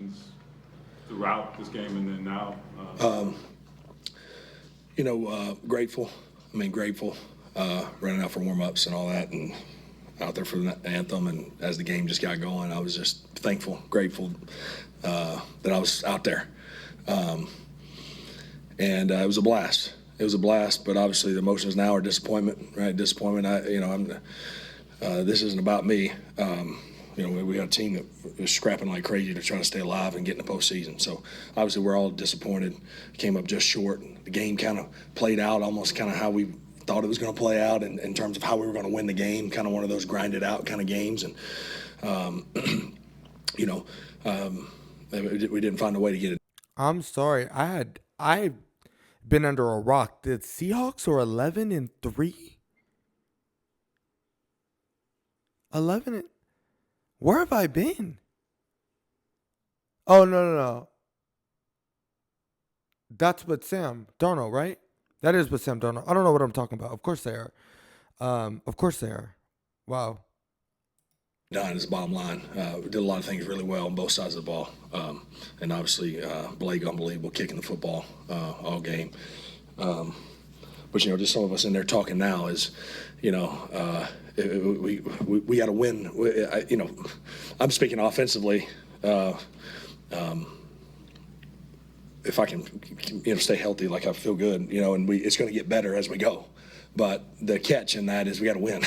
emotions throughout this game and then now? Grateful. Grateful. Running out for warm-ups and all that, and out there for the anthem. And as the game just got going, I was just thankful, grateful that I was out there. And it was a blast. It was a blast, but obviously the emotions now are disappointment, right? Disappointment. This isn't about me. We got a team that was scrapping like crazy to try to stay alive and get in the postseason. So obviously we're all disappointed. Came up just short. The game kind of played out almost kind of how we thought it was going to play out in terms of how we were going to win the game. Kind of one of those grinded out kind of games, and we didn't find a way to get it. I'm sorry. I've been under a rock. The Seahawks are 11-3. 11. Where have I been? Oh, no. That's what Sam Darnold, right? That is what Sam Darnold. I don't know what I'm talking about. Of course they are. Wow. Done is the bottom line. We did a lot of things really well on both sides of the ball. And obviously, Blake, unbelievable, kicking the football all game. But, just some of us in there talking now is, we got to win. I'm speaking offensively. If I can, stay healthy, like I feel good, and it's going to get better as we go. But the catch in that is we got to win.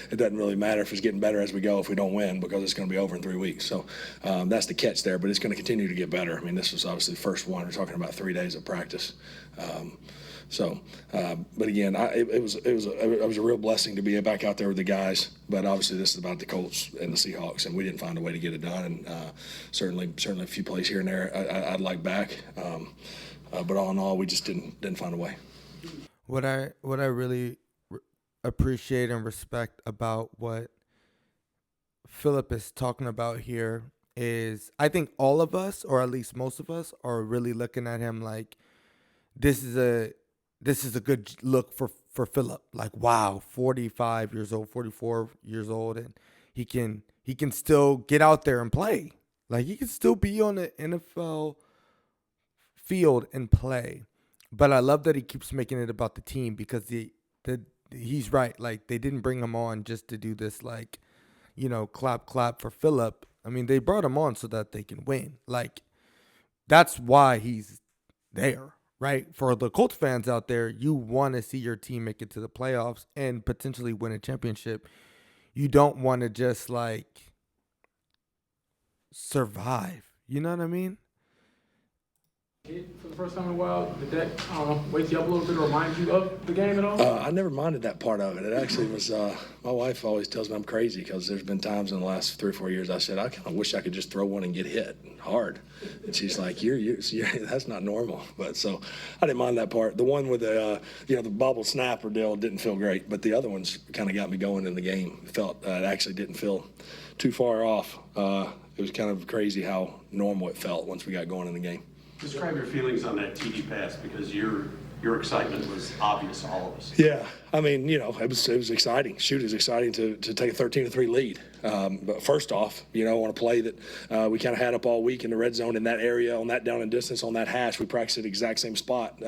It doesn't really matter if it's getting better as we go if we don't win, because it's going to be over in 3 weeks. So that's the catch there, but it's going to continue to get better. This was obviously the first one. We're talking about 3 days of practice. But again, it was a real blessing to be back out there with the guys. But obviously, this is about the Colts and the Seahawks, and we didn't find a way to get it done. And certainly a few plays here and there I'd like back. But all in all, we just didn't find a way. What I really appreciate and respect about what Philip is talking about here is, I think all of us, or at least most of us, are really looking at him like this is a good look for Philip. Like, wow, 45 years old, 44 years old, and he can still get out there and play. Like, he can still be on the NFL field and play. But I love that he keeps making it about the team, because he's right. Like, they didn't bring him on just to do this, like, clap for Philip. They brought him on so that they can win. Like, that's why he's there, right? For the Colts fans out there, you want to see your team make it to the playoffs and potentially win a championship. You don't want to just, like, survive. You know what I mean? For the first time in a while, did that wake you up a little bit or remind you of the game at all? I never minded that part of it. It actually was, my wife always tells me I'm crazy, because there's been times in the last 3 or 4 years I said, I kind of wish I could just throw one and get hit hard. And she's like, you're that's not normal. But so I didn't mind that part. The one with the bobble snapper deal didn't feel great, but the other ones kind of got me going in the game. It actually didn't feel too far off. It was kind of crazy how normal it felt once we got going in the game. Describe your feelings on that TD pass, because your excitement was obvious to all of us. Yeah, it was exciting. Shoot, it was exciting to take a 13-3 lead. But first off, on a play that we kind of had up all week in the red zone in that area, on that down and distance, on that hash, we practiced at the exact same spot,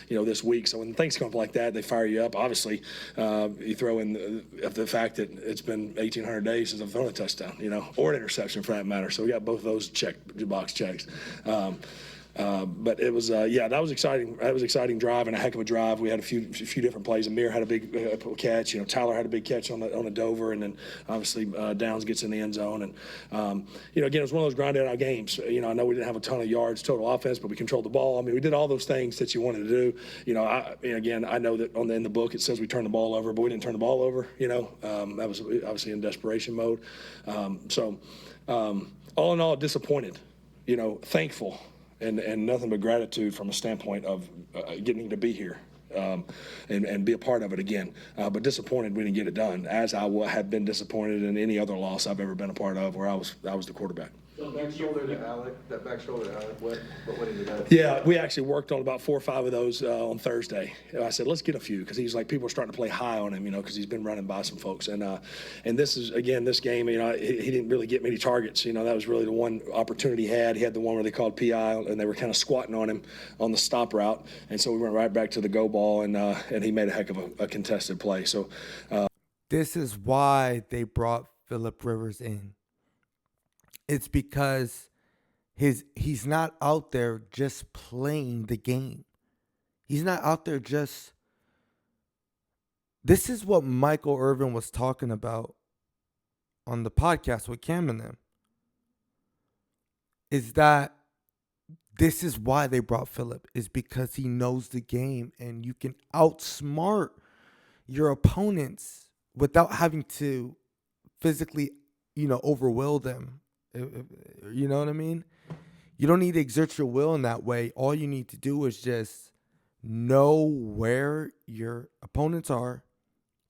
this week. So when things come up like that, they fire you up. Obviously, you throw in the fact that it's been 1,800 days since I've thrown a touchdown, or an interception for that matter. So we got both of those box checks. But it was, that was exciting. That was an exciting drive, and a heck of a drive. We had a few different plays. Amir had a big catch. Tyler had a big catch on a Dover, and then obviously Downs gets in the end zone. And again, it was one of those grinded out games. I know we didn't have a ton of yards total offense, but we controlled the ball. We did all those things that you wanted to do. I know that in the book it says we turned the ball over, but we didn't turn the ball over. That was obviously in desperation mode. All in all, disappointed. Thankful. And nothing but gratitude from a standpoint of getting to be here and be a part of it again. But disappointed we didn't get it done, as I have been disappointed in any other loss I've ever been a part of where I was the quarterback. Back shoulder to Alec, that back shoulder to Alec, what went into that? Yeah, we actually worked on about 4 or 5 of those on Thursday. I said, let's get a few because he's like, people are starting to play high on him, because he's been running by some folks. And this is, again, this game, he didn't really get many targets. That was really the one opportunity he had. He had the one where they called PI, and they were kind of squatting on him on the stop route. And so we went right back to the go ball, and he made a heck of a contested play. So This is why they brought Phillip Rivers in. It's because he's not out there just playing the game. He's not out there just. This is what Michael Irvin was talking about on the podcast with Cam and them. Is that this is why they brought Phillip, is because he knows the game and you can outsmart your opponents without having to physically, overwill them. You know what I mean? You don't need to exert your will in that way. All you need to do is just know where your opponents are,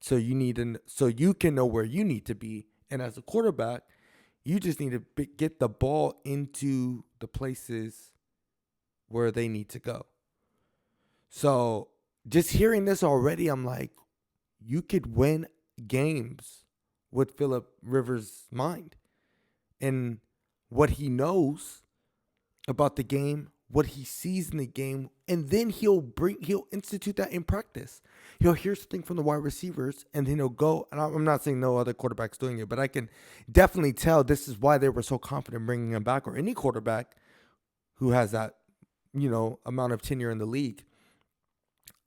so you can know where you need to be. And as a quarterback, you just need to get the ball into the places where they need to go. So just hearing this already, I'm like, you could win games with Phillip Rivers' mind and what he knows about the game, what he sees in the game, and then he'll institute that in practice. He'll hear something from the wide receivers, and then he'll go. And I'm not saying no other quarterback's doing it, but I can definitely tell this is why they were so confident bringing him back, or any quarterback who has that, amount of tenure in the league.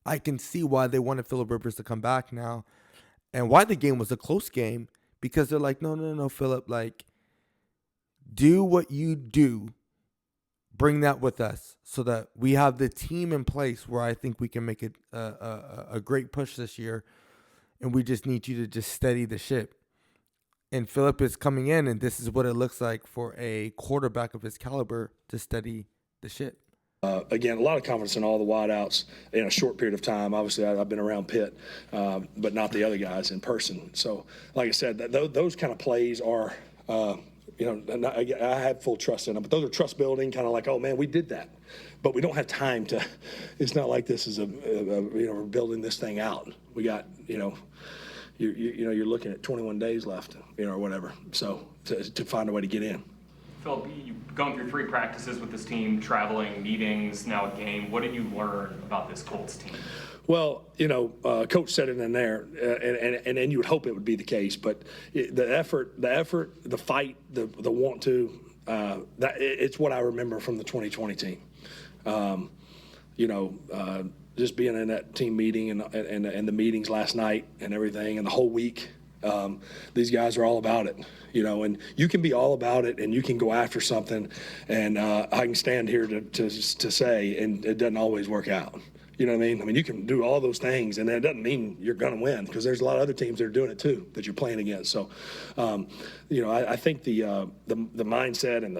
I can see why they wanted Phillip Rivers to come back now, and why the game was a close game, because they're like, no, Phillip, like, do what you do. Bring that with us so that we have the team in place where I think we can make it a great push this year. And we just need you to just steady the ship. And Phillip is coming in, and this is what it looks like for a quarterback of his caliber to steady the ship. Again, a lot of confidence in all the wideouts in a short period of time. Obviously, I've been around Pitt, but not the other guys in person. So, like I said, those kind of plays are I have full trust in them, but those are trust building, kind of like, oh man, we did that, but we don't have time to. It's not like this is we're building this thing out. We got you're looking at 21 days left, or whatever. So to find a way to get in. Phillip, you've gone through 3 practices with this team, traveling, meetings, now a game. What did you learn about this Colts team? Well, Coach said it in there, and you would hope it would be the case. But the effort, the fight, the want to, it's what I remember from the 2020 team. Just being in that team meeting and the meetings last night and everything, and the whole week. These guys are all about it, and you can be all about it and you can go after something, and I can stand here to say, and it doesn't always work out. You know what I mean? I mean, you can do all those things, and that doesn't mean you're going to win, because there's a lot of other teams that are doing it too that you're playing against. So, I think the mindset and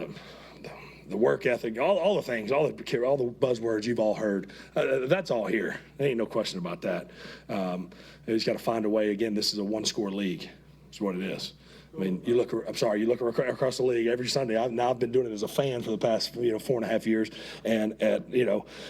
the work ethic, all the things, all the buzzwords you've all heard, that's all here. There ain't no question about that. You just got to find a way. Again, this is a one-score league. Is what it is. I mean, you look across the league every Sunday. I've been doing it as a fan for the past 4.5 years, and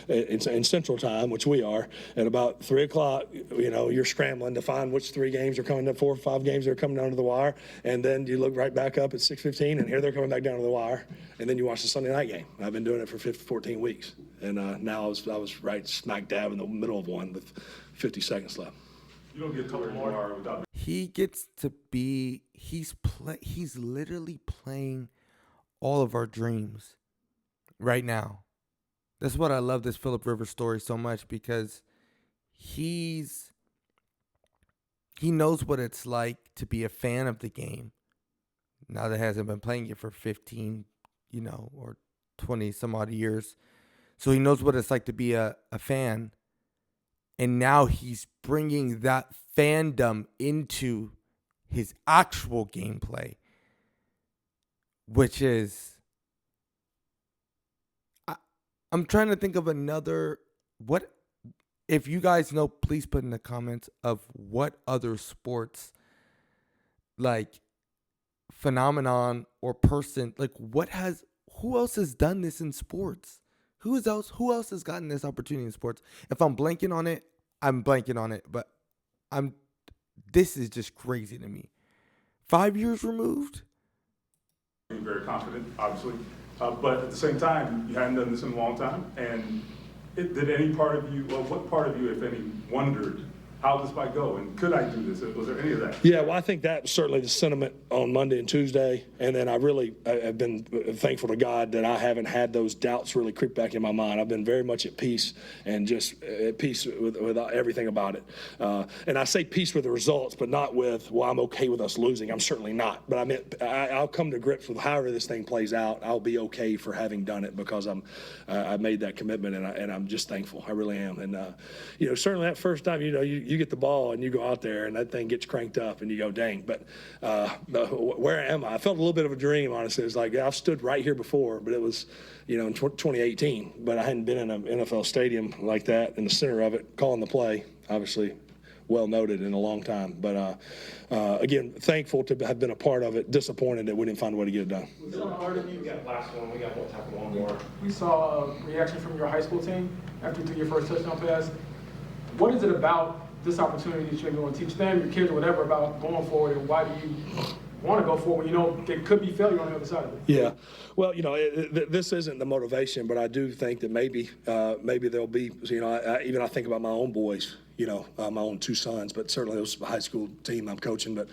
in Central Time, which we are, at about 3:00, you're scrambling to find which 3 games are coming up, 4 or 5 games that are coming down to the wire, and then you look right back up at 6:15, and here they're coming back down to the wire, and then you watch the Sunday night game. I've been doing it for 14 weeks, and now I was right smack dab in the middle of one with 50 seconds left. You don't get told more without. He gets to be. He's literally playing all of our dreams right now. That's what I love this Phillip Rivers story so much, because he knows what it's like to be a fan of the game. Now that he hasn't been playing it for 15, or 20 some odd years. So he knows what it's like to be a fan. And now he's bringing that fandom into his actual gameplay, which is, I'm trying to think of another, if you guys know, please put in the comments of what other sports, like, phenomenon or person. Like, who else has done this in sports? Who else has gotten this opportunity in sports? If I'm blanking on it, I'm blanking on it. But this is just crazy to me. 5 years removed? Being very confident, obviously, but at the same time, you hadn't done this in a long time, and did any part of you, well, what part of you, if any, wondered how this might go, and could I do this? Was there any of that? Yeah, well, I think that was certainly the sentiment on Monday and Tuesday, and then I've been thankful to God that I haven't had those doubts really creep back in my mind. I've been very much at peace and just at peace with everything about it. And I say peace with the results, but not with, well, I'm okay with us losing. I'm certainly not. But I mean, I'll come to grips with however this thing plays out. I'll be okay for having done it because I made that commitment, and I'm just thankful. I really am. And certainly that first time, you get the ball and you go out there and that thing gets cranked up and you go, dang. But where am I? I felt a little bit of a dream, honestly. It's like I've stood right here before, but it was, in 2018. But I hadn't been in an NFL stadium like that in the center of it, calling the play, obviously well noted in a long time. But again, thankful to have been a part of it, disappointed that we didn't find a way to get it done. We saw part of you. We got last one. We got one more. We saw a reaction from your high school team after you threw your first touchdown pass. What is it about this opportunity that you're going to teach them, your kids, or whatever, about going forward, and why do you want to go forward when there could be failure on the other side of it? Yeah, well, this isn't the motivation, but I do think that maybe there'll be, I think about my own boys, my own two sons, but certainly it was a high school team I'm coaching, but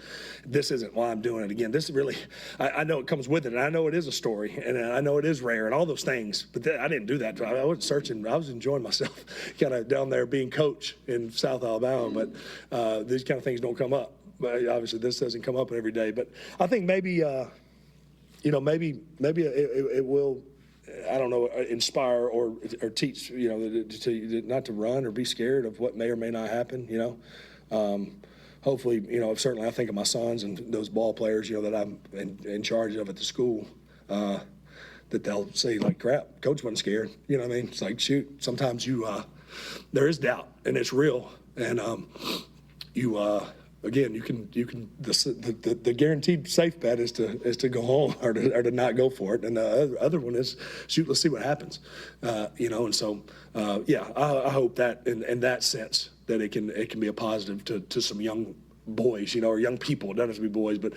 this isn't why I'm doing it. Again, this is really, I know it comes with it, and I know it is a story, and I know it is rare, and all those things, but I didn't do that. I wasn't searching. I was enjoying myself kind of down there being coach in South Alabama, but these kind of things don't come up. But obviously this doesn't come up every day, but I think maybe, maybe it will, I don't know, inspire or teach, to not to run or be scared of what may or may not happen, hopefully, certainly I think of my sons and those ball players, that I'm in charge of at the school, that they'll say like, crap, coach wasn't scared. You know what I mean? It's like, shoot, sometimes there is doubt and it's real. And again, you can the guaranteed safe bet is to go home or to not go for it, and the other one is shoot. Let's see what happens, And so, I hope that in that sense that it can be a positive to some young boys, or young people. It doesn't have to be boys, but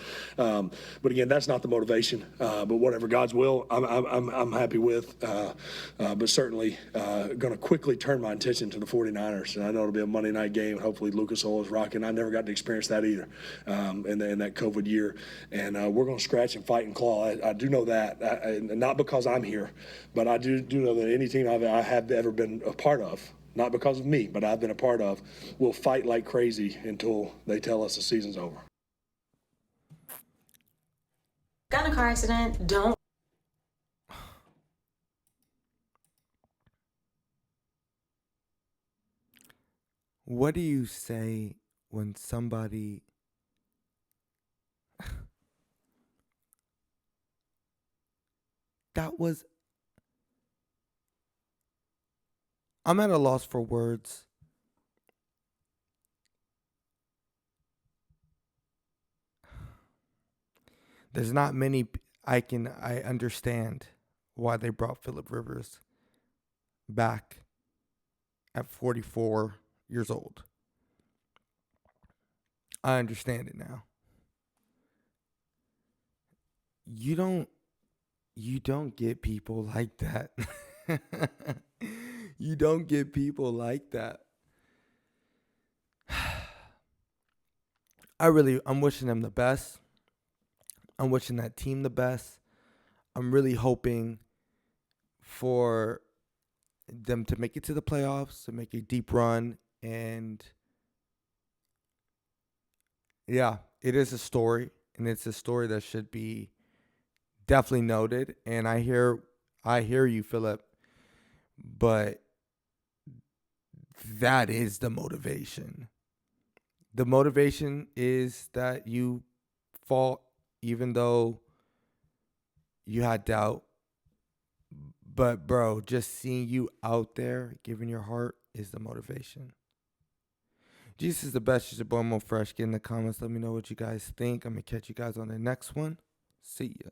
again, that's not the motivation. But whatever God's will, I'm happy with. But certainly going to quickly turn my attention to the 49ers, and I know it'll be a Monday night game. Hopefully, Lucas Oil is rocking. I never got to experience that either in that COVID year, and we're going to scratch and fight and claw. I do know that, not because I'm here, but I do know that any team I have ever been a part of, not because of me, but I've been a part of, will fight like crazy until they tell us the season's over. Got in a car accident, don't. What do you say when somebody I'm at a loss for words. There's not many I understand why they brought Phillip Rivers back at 44 years old. I understand it now. You don't get people like that. You don't get people like that. I'm wishing them the best. I'm wishing that team the best. I'm really hoping for them to make it to the playoffs, to make a deep run. And yeah, it is a story, and it's a story that should be definitely noted. And I hear you, Phillip, but that is the motivation. The motivation is that you fought even though you had doubt. But, bro, just seeing you out there, giving your heart is the motivation. Jesus is the best. It's your boy Mo Fresh. Get in the comments. Let me know what you guys think. I'm going to catch you guys on the next one. See ya.